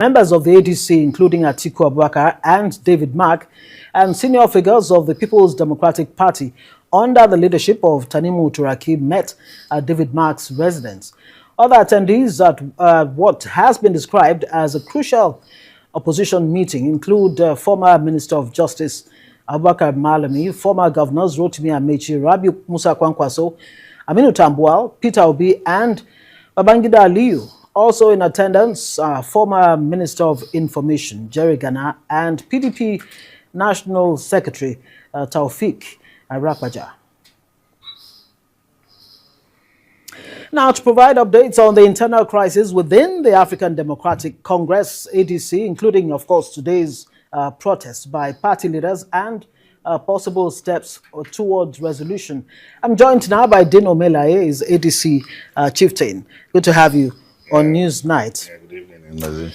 Members of the ADC, including Atiku Abubakar and David Mark, and senior figures of the People's Democratic Party under the leadership of Tanimu Turaki met at David Mark's residence. Other attendees at what has been described as a crucial opposition meeting include former Minister of Justice Abubakar Malami, former governors Rotimi Amechi, Rabiu Musa Kwankwaso, Aminu Tambuwal, Peter Obi, and Babangida Aliyu. Also in attendance, former Minister of Information, Jerry Gana, and PDP National Secretary, Taufik Arapaja. Now, to provide updates on the internal crisis within the African Democratic Congress, ADC, including, of course, today's protest by party leaders and possible steps towards resolution, I'm joined now by Dino Melaye, his ADC chieftain. Good to have you on News Night. Yeah, good evening, Melaye.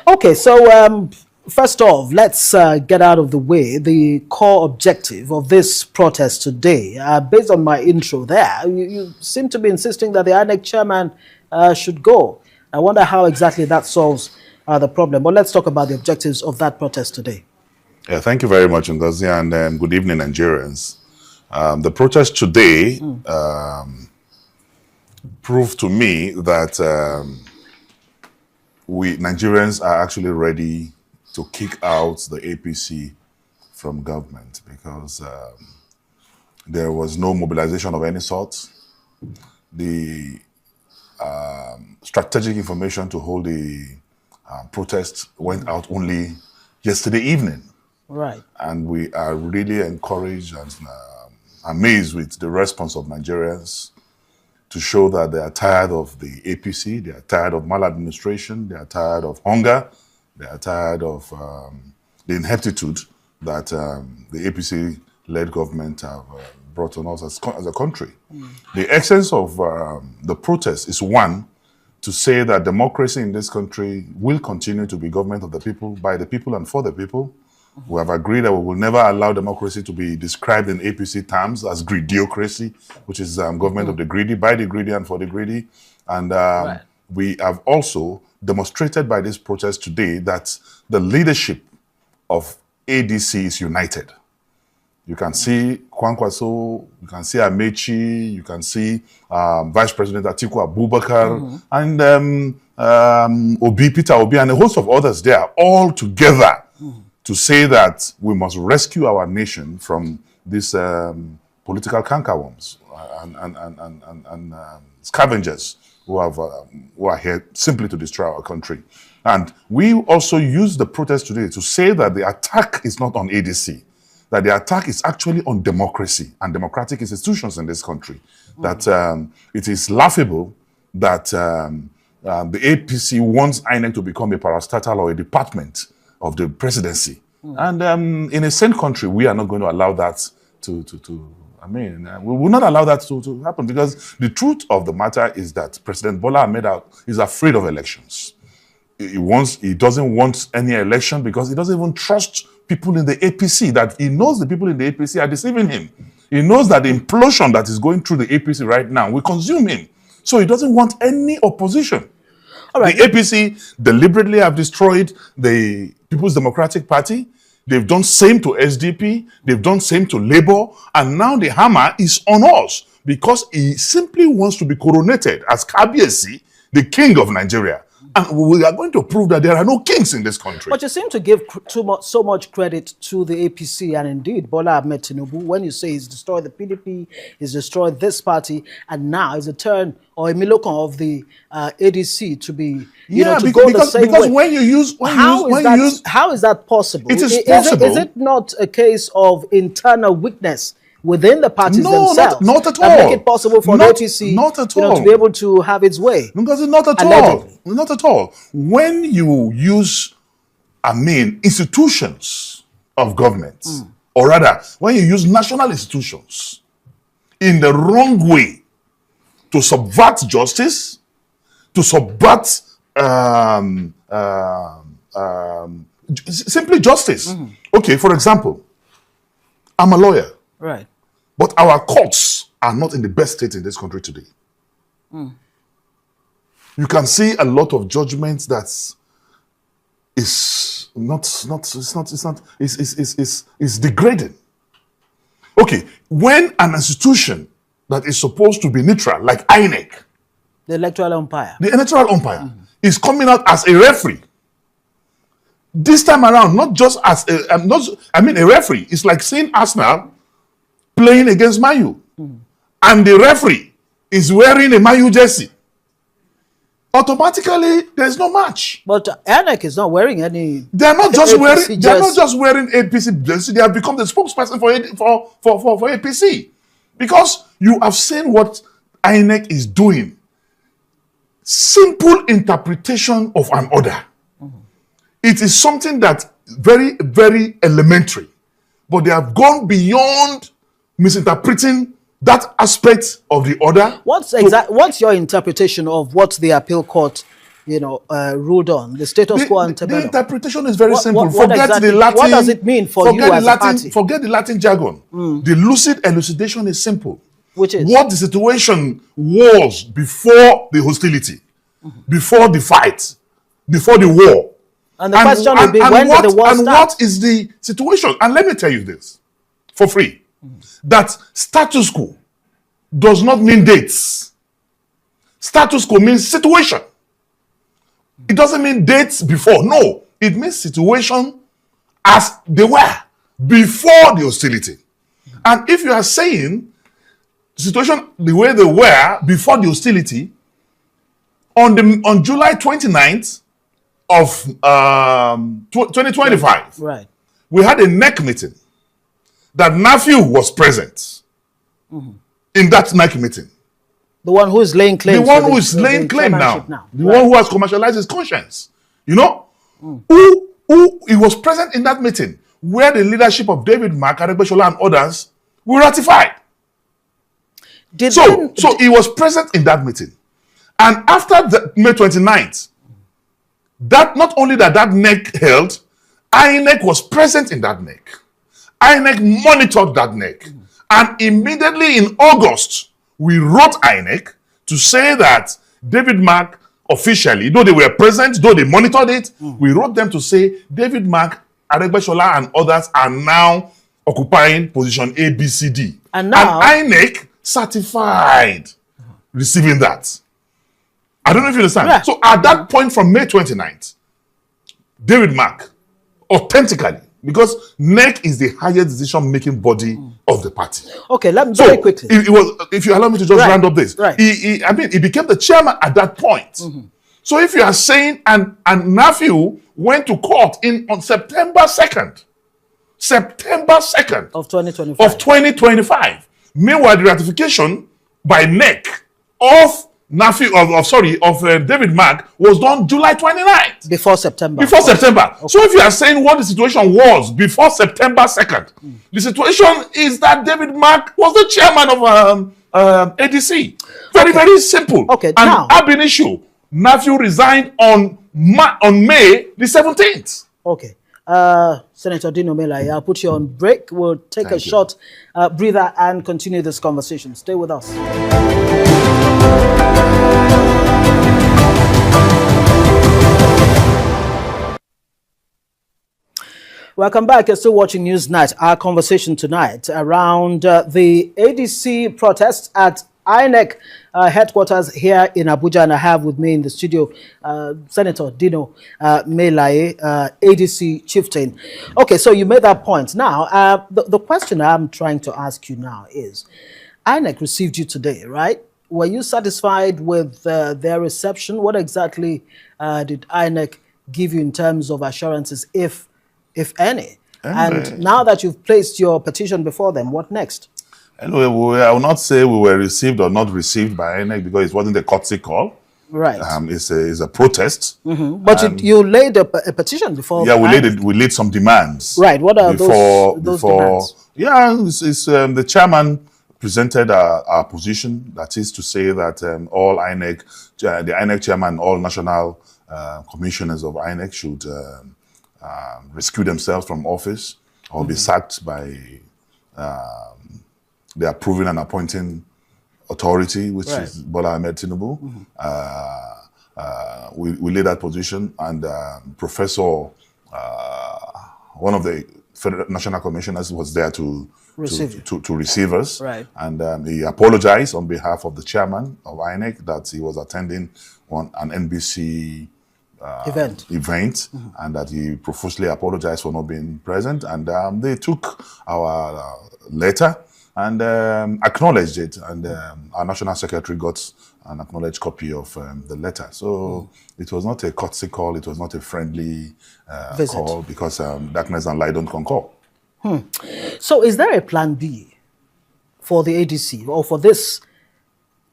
Okay, so first off, let's get out of the way the core objective of this protest today. Based on my intro there, you seem to be insisting that the INEC chairman should go. I wonder how exactly that solves the problem. But let's talk about the objectives of that protest today. Yeah, thank you very much, Ngozi, and good evening, Nigerians. The protest today proved to me that we Nigerians are actually ready to kick out the APC from government because there was no mobilization of any sort. The strategic information to hold the protest went out only yesterday evening. Right. And we are really encouraged and amazed with the response of Nigerians to show that they are tired of the APC, they are tired of maladministration, they are tired of hunger, they are tired of the ineptitude that the APC-led government have brought on us as a country. The essence of the protest is, one, to say that democracy in this country will continue to be government of the people, by the people, and for the people. We have agreed that we will never allow democracy to be described in APC terms as greediocracy, which is government of the greedy, by the greedy, and for the greedy. And right. We have also demonstrated by this protest today that the leadership of ADC is united. You can see Kwankwaso, you can see Amechi, you can see Vice President Atiku Abubakar, and Obi, Peter Obi, and a host of others there, all together to say that we must rescue our nation from these political cankerworms and scavengers who are here simply to destroy our country. And we also use the protest today to say that the attack is not on ADC, that the attack is actually on democracy and democratic institutions in this country. That it is laughable that the APC wants INEC to become a parastatal or a department of the presidency. And in a sane country, we are not going to allow that we will not allow that to happen, because the truth of the matter is that President Bola Ahmed is afraid of elections. He doesn't want any election because he doesn't even trust people in the APC, that he knows the people in the APC are deceiving him. He knows that the implosion that is going through the APC right now will consume him. So he doesn't want any opposition. All right. The APC deliberately have destroyed the People's Democratic Party. They've done same to SDP. They've done same to Labour. And now the hammer is on us because he simply wants to be coronated as Kabiyesi, the king of Nigeria. And we are going to prove that there are no kings in this country. But you seem to give so much credit to the APC and indeed Bola Ahmed Tinubu when you say he's destroyed the PDP, he's destroyed this party, and now it's a turn or a milokon of the ADC to be, to go the same way. Because when you use... How is that possible? It is possible. Is it not a case of internal weakness within the parties themselves? Not at all. That make it possible for the APC to be able to have its way? Because not at all. Not at all. When you use, institutions of government, or rather, when you use national institutions in the wrong way to subvert justice, to subvert simply justice. Okay, for example, I'm a lawyer. Right. But our courts are not in the best state in this country today. You can see a lot of judgments that it's degrading. Okay, when an institution that is supposed to be neutral, like INEC, the electoral umpire, is coming out as a referee. This time around, not just as a referee. It's like seeing Arsenal playing against Man U, and the referee is wearing a Man U jersey. Automatically, there's no match. But INEC is not wearing any. They are not just wearing. jersey. They are not just wearing APC jersey. They have become the spokesperson for APC, because you have seen what INEC is doing. Simple interpretation of an order. It is something that very, very elementary, but they have gone beyond misinterpreting that aspect of the order. What's your interpretation of what the appeal court, ruled on, the status quo ante bellum? The interpretation is very simple. What does it mean for you as a party? Forget the Latin jargon. The lucid elucidation is simple. Which is? What the situation was before the hostility, before the fight, before the war. And the question will be, when did the war start? And what is the situation? And let me tell you this, for free, that status quo does not mean dates. Status quo means situation. It doesn't mean dates before. No, it means situation as they were before the hostility. And if you are saying the situation the way they were before the hostility, on July 29th of 2025, right, we had a NEC meeting that nephew was present in that NEC meeting. The one who is laying claim. The one who is laying claim now. The one who has commercialized his conscience. Who he was present in that meeting where the leadership of David Mark, Aregbesola, and others were ratified. So he was present in that meeting. And after the May 29th, that not only that NEC held, INEC was present in that NEC. INEC monitored that NEC. And immediately in August, we wrote INEC to say that David Mark officially, though they were present, though they monitored it, we wrote them to say David Mark, Aregbesola, and others are now occupying position ABCD. And now INEC certified receiving that. I don't know if you understand. Yeah. So at that point from May 29th, David Mark, authentically, because NEC is the highest decision-making body of the party. Okay, let me very quickly. If you allow me to just round up this. Right. He became the chairman at that point. So if you are saying, and nephew went to court on September 2nd. September 2nd. Of 2025. Of 2025. Meanwhile, the ratification by NEC of David Mark was done July 29th. Before September. Before September. Okay. So if you are saying what the situation was before September 2nd, the situation is that David Mark was the chairman of ADC. Very, very simple. Okay, and now. Ab initio, nephew resigned on May the 17th. Okay. Senator Dino Melaye, I'll put you on break. We'll take a short breather and continue this conversation. Stay with us. Welcome back. You're still watching Newsnight. Our conversation tonight around the ADC protest at INEC headquarters here in Abuja, and I have with me in the studio Senator Dino Melaye, ADC chieftain. Okay, so you made that point. Now, the question I'm trying to ask you now is, INEC received you today, right? Were you satisfied with their reception? What exactly did INEC give you in terms of assurances, if any? And now that you've placed your petition before them, what next? Anyway, I will not say we were received or not received by INEC because it wasn't a courtesy call. Right. It's a protest. But you laid a petition before. Yeah, we laid some demands. Right. What are those demands? Yeah, it's the chairman presented our position. That is to say that all INEC, the INEC chairman, all national commissioners of INEC should rescue themselves from office or be sacked by the approving and appointing authority, which is Bola Ahmed Tinubu. We laid that position, and Professor one of the Federal National Commissioners was there to receive us. Right. And he apologized on behalf of the chairman of INEC that he was attending an NBC event, and that he profusely apologized for not being present. And they took our letter and acknowledged it. And our National Secretary got an acknowledged copy of the letter. So it was not a courtesy call, it was not a friendly call, because darkness and light don't concur. So is there a plan B for the ADC, or for this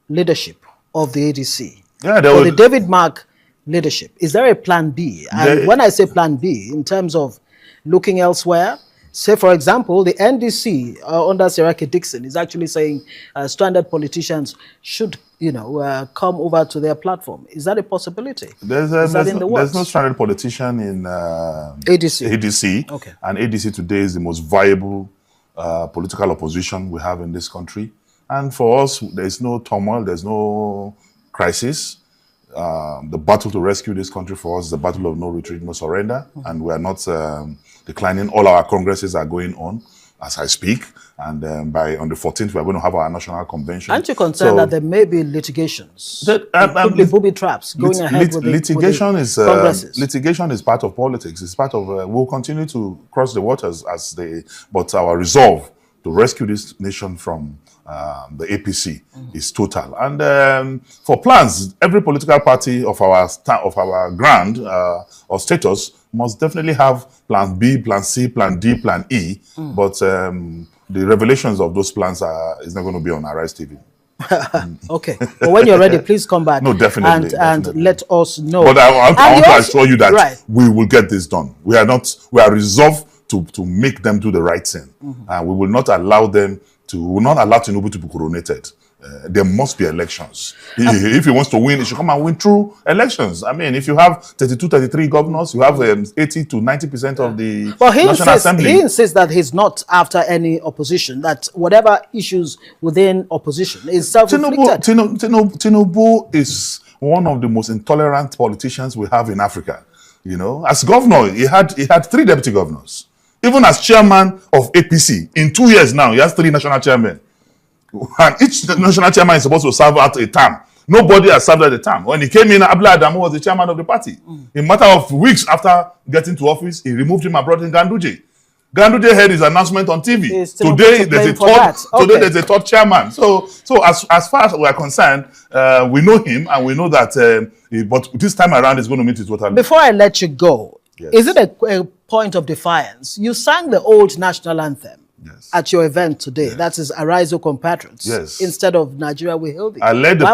leadership of the ADC? Yeah, for the David Mark leadership, is there a plan B? And when I say plan B, in terms of looking elsewhere, say, for example, the NDC under Seraki Dixon is actually saying stranded politicians should, come over to their platform. Is that a possibility? There's no stranded politician in ADC. Okay. And ADC today is the most viable political opposition we have in this country. And for us, there's no turmoil, there's no crisis. The battle to rescue this country for us is the battle of no retreat, no surrender. And we are not declining. All our congresses are going on as I speak. And on the 14th, we are going to have our national convention. Aren't you concerned that there may be litigations? Could be booby traps going ahead with litigation with the congresses? Litigation is part of politics. It's part of, we'll continue to cross the waters but our resolve to rescue this nation from the APC is total. And for plans, every political party of our ground or status must definitely have plan B, plan C, plan D, plan E. But the revelations of those plans is not going to be on Arise TV. Okay. But when you're ready, please come back. No, definitely. And let us know. But I want to assure you that we will get this done. We are resolved to make them do the right thing. And we will not allow Tinubu to be coronated. There must be elections. If he wants to win, he should come and win through elections. I mean, if you have 32, 33 governors, you have 80 to 90% of the National Assembly. He insists that he's not after any opposition, that whatever issues within opposition is self-inflicted. Tinubu is one of the most intolerant politicians we have in Africa. As governor, he had 3 deputy governors. Even as chairman of APC, in 2 years now, he has 3 national chairmen. And each national chairman is supposed to serve out a term. Nobody has served out a term. When he came in, Abla Adamu was the chairman of the party. In a matter of weeks after getting to office, he removed him and brought in Ganduje. Ganduje heard his announcement on TV. Today, there's a third chairman. So as far as we are concerned, we know him and we know that, but this time around, he's going to meet his total. Before I let you go, is it a point of defiance? You sang the old national anthem at your event today. That is Arise, O Compatriots. Instead of Nigeria We Hail Thee. I led the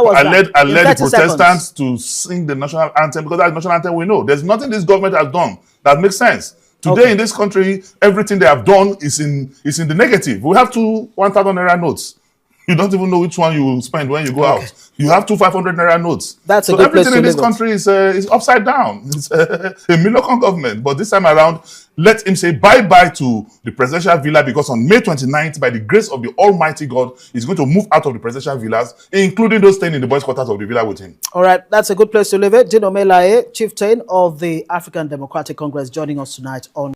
Protestants to sing the national anthem because that's the national anthem we know. There's nothing this government has done that makes sense. Today in this country, everything they have done is in the negative. We have 2 1,000 naira notes. You don't even know which one you will spend when you go out. You have 2 500 naira notes. That's a good place to live. Everything in this country is upside down. It's a Milocon government. But this time around, let him say bye-bye to the presidential villa, because on May 29th, by the grace of the Almighty God, he's going to move out of the presidential villas, including those staying in the boys' quarters of the villa with him. All right, that's a good place to live it. Dino Melaye, chieftain of the African Democratic Congress, joining us tonight on